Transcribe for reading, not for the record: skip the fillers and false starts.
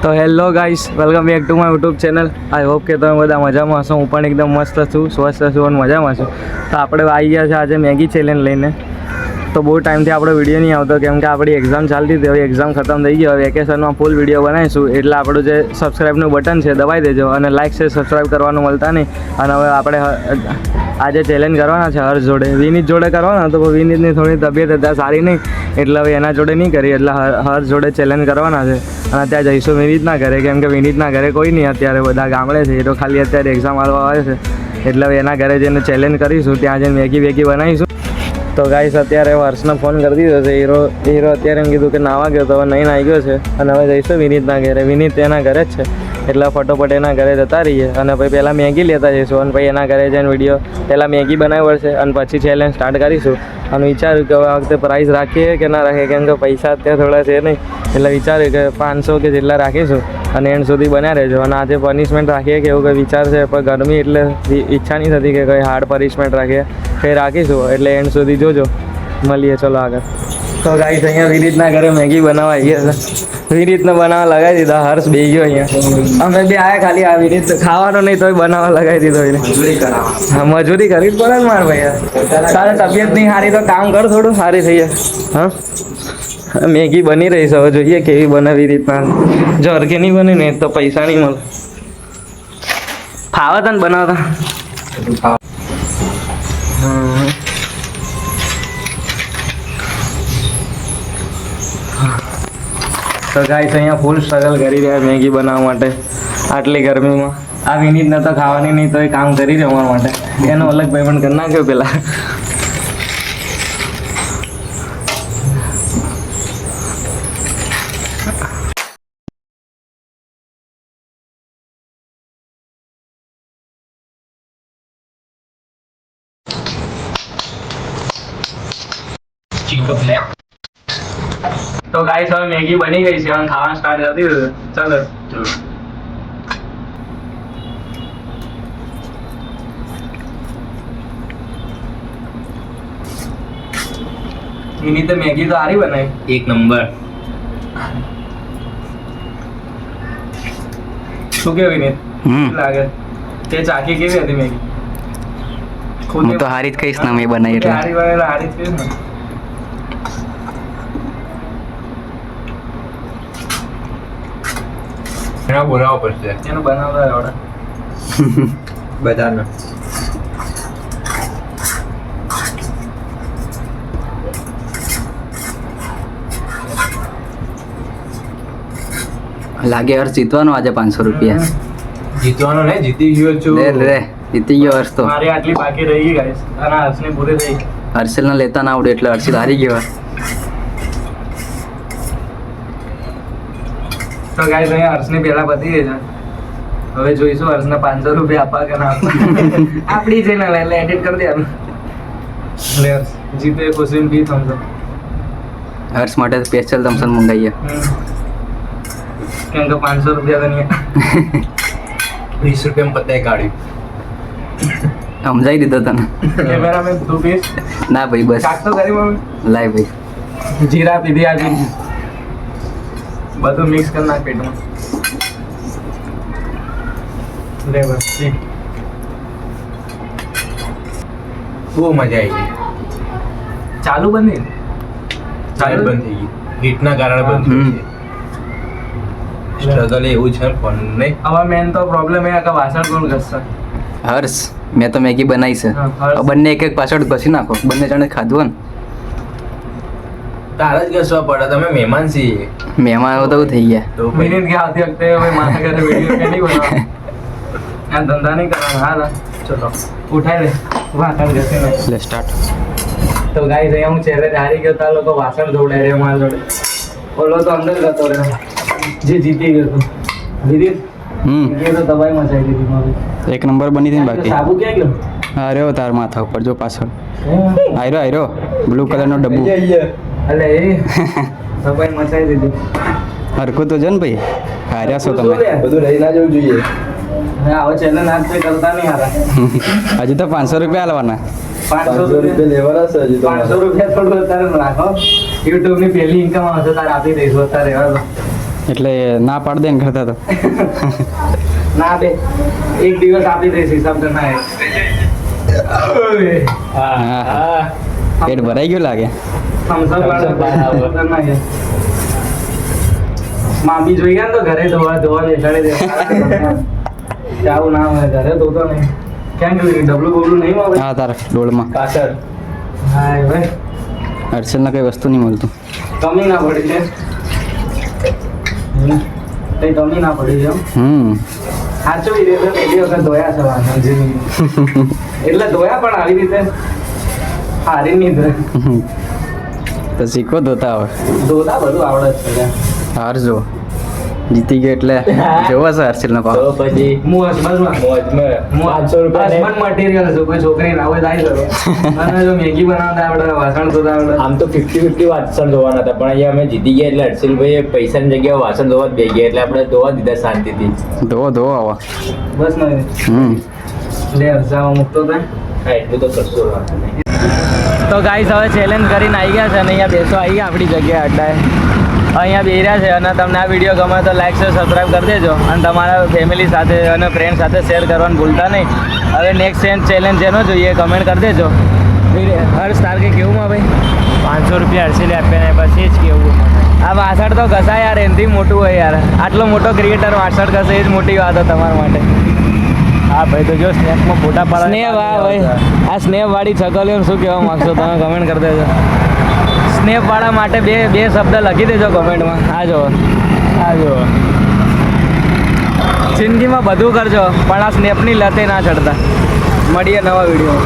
તો hello guys, welcome back to my YouTube channel. I hope કે તમે બધા મજામાં હશો. હું પણ એકદમ મસ્ત છું, સ્વસ્થ છું અને મજામાં છું. તો આપણે આવી ગયા છે આજે મેગી ચેલેન્જ લઈને. તો બહુ ટાઈમથી આપણો વિડીયો નહીં આવતો કેમ કે આપણી એક્ઝામ ચાલતી હતી. હવે એક્ઝામ ખતમ થઈ ગઈ. હવે વેકેશનમાં ફૂલ વિડીયો બનાવીશું. એટલે આપણું જે સબસ્ક્રાઈબનું બટન છે દબાવી દેજો અને લાઇક છે સબસ્ક્રાઈબ કરવાનું મળતા નહીં. અને હવે આપણે આજે ચેલેન્જ કરવાના છે હર્ષ જોડે. વિનીત જોડે કરવાના તો વિનીતની થોડી તબિયત અત્યારે સારી નહીં, એટલે હવે એના જોડે નહીં કરી. એટલે હર્ષ જોડે ચેલેન્જ કરવાના છે. અને ત્યાં જઈશું વિનીતના ઘરે કેમ કે વિનીતના ઘરે કોઈ નહીં અત્યારે, બધા ગામડે છે. એ તો ખાલી અત્યારે એક્ઝામ આપવા આવે છે. એટલે હવે એના ઘરે જઈને ચેલેન્જ કરીશું. ત્યાં જઈને મેગી બનાવીશું. તો ગાઈસ અત્યારે હર્ષને ફોન કરી દીધો છે. હીરો અત્યારે એમ કીધું કે નાવા ગયો તો હવે નહીં આવી ગયો છે. અને હવે જઈશું વિનીતના ઘરે. વિનીત એના ઘરે જ છે એટલે ફટોફટ એના ઘરે જતા રહીએ. અને પછી પહેલાં મેગી લેતા જઈશું અને પછી એના ઘરે જઈને વિડીયો પહેલાં મેગી બનાવવી પડશે અને પછી ચેલેન્જ સ્ટાર્ટ કરીશું. અને વિચાર્યું કે હવે આ વખતે પ્રાઇઝ રાખીએ કે ના રાખીએ કેમ કે પૈસા અત્યારે થોડા છે નહીં. એટલે વિચાર્યું કે 500 કે જેટલા રાખીશું અને એન્ડ સુધી બન્યા રહેજો. અને આજે પનિશમેન્ટ રાખીએ કે એવું કંઈ વિચાર છે, પણ ગરમી એટલે ઈચ્છા નહીં થતી કે કંઈ હાર્ડ પનિશમેન્ટ રાખીએ. કંઈ રાખીશું એટલે એન્ડ સુધી જોજો. મળીએ ચલો આગળ. તો ગાઈસ અહીંયા વિનીતના ઘરે મેગી બનાવવા આવીએ છે. વિનીતને બનાવવા લગાવી દીધા. હર્ષ બેસી ગયો અહીંયા. અમે બે આવ્યા ખાલી આ વિનીત ખાવાનો નહીં તોય બનાવવા લગાવી દીધો એને. હા, મજૂરી કરવી જ પડે ને મારે ભાઈ. તારે તબિયત નહીં સારી તો કામ કર, થોડું સારી થઈ જાય. હા, મેગી બની રહી છે. હવે જોઈએ કેવી બનાવી રીતના. જો હરખી નહીં બને ને તો પૈસા નહીં મળે. ફાવે તને બનાવતા? તો ગાઈસ અહીંયા ફૂલ સ્ટ્રગલ કરી રહ્યા મેગી બનાવવા માટે આટલી ગરમીમાં. આ વિનીતને તો ખાવાની નહીં તો એ કામ કરી રહ્યો અમારા માટે. એનો અલગ પેમેન્ટ કરી નાખ્યો પેલા. તો ગાઈસ હવે મેગી બની ગઈ છે અને ખાવાનું સ્ટાર્ટ કરી દીધું. ચાલો એની તો મેગી તો સારી બનાવી, એક નંબર. શું કે વિનીત લાગે તે ચાખી કેવી હતી મેગી? હું તો હારી જ કહીશ ને મેં બનાવી એટલે હારી બને હારી જ કહીશ ને. એનો બોલાવો પડશે. એનું બનાવતા આવડે બધાનો. લાગે હર્ષ જીતવાનો આજે 500 રૂપિયા. જીતવાનો નહીં, જીતી ગયો છું. લે જીતી ગયો હર્ષ તો. મારી આટલી બાકી રહી ગઈ ગાઈસ અને હર્ષની પૂરી થઈ. હર્ષલને લેતા ના આવડે એટલે હર્ષિલ હારી ગયો. તો ગાઈસ અહીંયા હર્ષની પહેલા પતી ગઈ છે. હવે જોઈશું હર્ષને 500 રૂપિયા આપવા કે ના આપવા. આપણી ચેનલ એટલે એડિટ કરી દેવાનું. લે હર્ષ જીતે ખુશીને પી થમસો. હર્ષ માટે સ્પેશિયલ થમ્સઅપ મંગાવીએ. કેમ કે 500 રૂપિયા તો નહીં. 20 રૂપિયા પતાય કાઢ્યું. સમજાઈ દીધો તને. કેમેરામેન તું પીસ ના ભાઈ બસ કાટ તો કરી મમ્મી. લાય ભાઈ. જીરા પીધી આજે બધું મિક્સ કરી નાખ પેટમાં. લે બસ પી. બહુ મજા આવી ગઈ. ચાલુ બંધ ચાલુ બંધ થઈ ગઈ. હીટના કારણે બંધ થઈ ગઈ. સ્ટ્રગલ એવું છે પણ નહીં. હવે મેન તો પ્રોબ્લેમ એ કે વાસણ કોણ ઘસશે? હર્ષ મેં તો મેગી બનાવી છે. હા, હર્ષ. બંને એક પાછળ ઘસી નાખો. બંને જણે ખાધું ને. તારા જ ઘસવા પડે, તમે મહેમાન છીએ. મહેમાનો તો થઈ ગયા. તો પછી મિનિટ કે આવતી વખતે હવે મારા ઘરે વિડીયો કે નહીં બનાવવાનો. આ ધંધા નહીં કરવાનો. હા ચલો ઉઠાઈ દે વાસણ ઘસી નાખ. લે સ્ટાર્ટ. તો ગાઈસ અહીંયા હું ચેલેન્જ હારી ગયો. તા લોકો વાસણ ધોવડાય રહ્યા મારા જોડે. ઓલો તો અંદર જતો રહ્યો જે જીતી ગયો હતો. વિદિત એ તો દબાઈ મચાઈ દીધી મારી. એક નંબર બની હતી ને બાકી. સાબુ ક્યાં ગયો? હા રહ્યો તાર માથા ઉપર જો પાછળ. આયરો બ્લુ કલરનો ડબ્બુ. અલે એ દબાઈ મચાઈ દીધી. હરખું તો છે ને ભાઈ. હાર્યા છો તમે. બધું લઈ ના જવું જોઈએ. હવે ચેલેન્જ હાથ કરતા નહીં હારા. હજુ તો 500 રૂપિયા આલવાના. 500 રૂપિયા લેવાના છે હજી તો. 500 રૂપિયા થોડું અત્યારે રાખો. યુટ્યુબ ની પહેલી ઇન્કમ આવશે તારે આપી દઈશું અત્યારે. હવે એટલે ના પાડ દે ને કરતા તો ના બે એક દિવસ આપી દઈશ હિસાબ તો ના હા. પેટ ભરાઈ ગયું લાગે. મામી જોઈ ગયા ને તો ઘરે ધોવા બેસાડી દે આવું ના હોય ઘરે ધોતો નહીં ક્યાં ગયું ડબલું બબલું નહીં આવે હા તારા ડોળમાં પાછળ હા ભાઈ હર્ષલને કઈ વસ્તુ નહીં મળતું. કમી ના પડી છે કઈ કમી ના પડી છે સાચું રીતે પહેલી વખત ધોયા છે વાસણ જિંદગી એટલે ધોયા પણ આવી રીતે હારી નહીં ધોય તો શીખો ધોતા હવે. ધોતા બધું આવડે જ છે હારજો જીતી ગયો એટલે જોવા છે હર્ષલનો તો ભાવ. પછી હું હસબન્ડમાં મોજમાં 500 રૂપિયા હસબન્ડ મટીરિયલ છે કોઈ છોકરી ના હોય તો આવી શકો અને જો મેગી બનાવતા આવડે વાસણ ધોતા આવડે આમ તો 50-50 વાસણ ધોવાના હતા પણ અહીંયા અમે જીતી ગયા એટલે હર્ષિલભાઈએ પૈસાની જગ્યાએ વાસણ ધોવા જ બે ગયા એટલે આપણે ધોવા દીધા શાંતિથી. ધોવો ધોવો આવા. બસ નહીં લે હસાવા મૂકતો હતા હા એટલું તો કરશો વાંધો નહીં. તો ગાઈસ હવે ચેલેન્જ કરીને આવી ગયા છે અને અહીંયા બેસો આવી ગયા આપણી જગ્યાએ અડ્ડાએ અહીંયા બેસી રહ્યા છે અને તમને આ વિડીયો ગમે તો લાઈક શેર સબસ્ક્રાઈબ કરી દેજો અને તમારા ફેમિલી સાથે અને ફ્રેન્ડ સાથે શેર કરવાનું ભૂલતા નહીં. હવે નેક્સ્ટ ચેલેન્જ જેનો જોઈએ કમેન્ટ કરી દેજો. હર્ષ તાર કે કેવું માં ભાઈ 500 રૂપિયા હર્ષિલે આપે ને બસ એ જ કેવું. આ વાસણ તો ઘસાય યાર એનાથી મોટું હોય યાર આટલો મોટો ક્રિએટર વાસણ ઘસે એ જ મોટી વાત હોય તમારા માટે. હા ભાઈ તો જો સ્નેપમાં ફોટા પાડે સ્નેપ હા ભાઈ આ સ્નેપ વાળી છગલીઓ શું કહેવા માંગશો તમે કમેન્ટ કરી દેજો. સ્નેપ વાળા માટે બે શબ્દ લખી દેજો કમેન્ટમાં. આ જો જિંદગીમાં બધું કરજો પણ આ સ્નેપની લતે ના ચડતા. મળીએ નવા વિડીયો.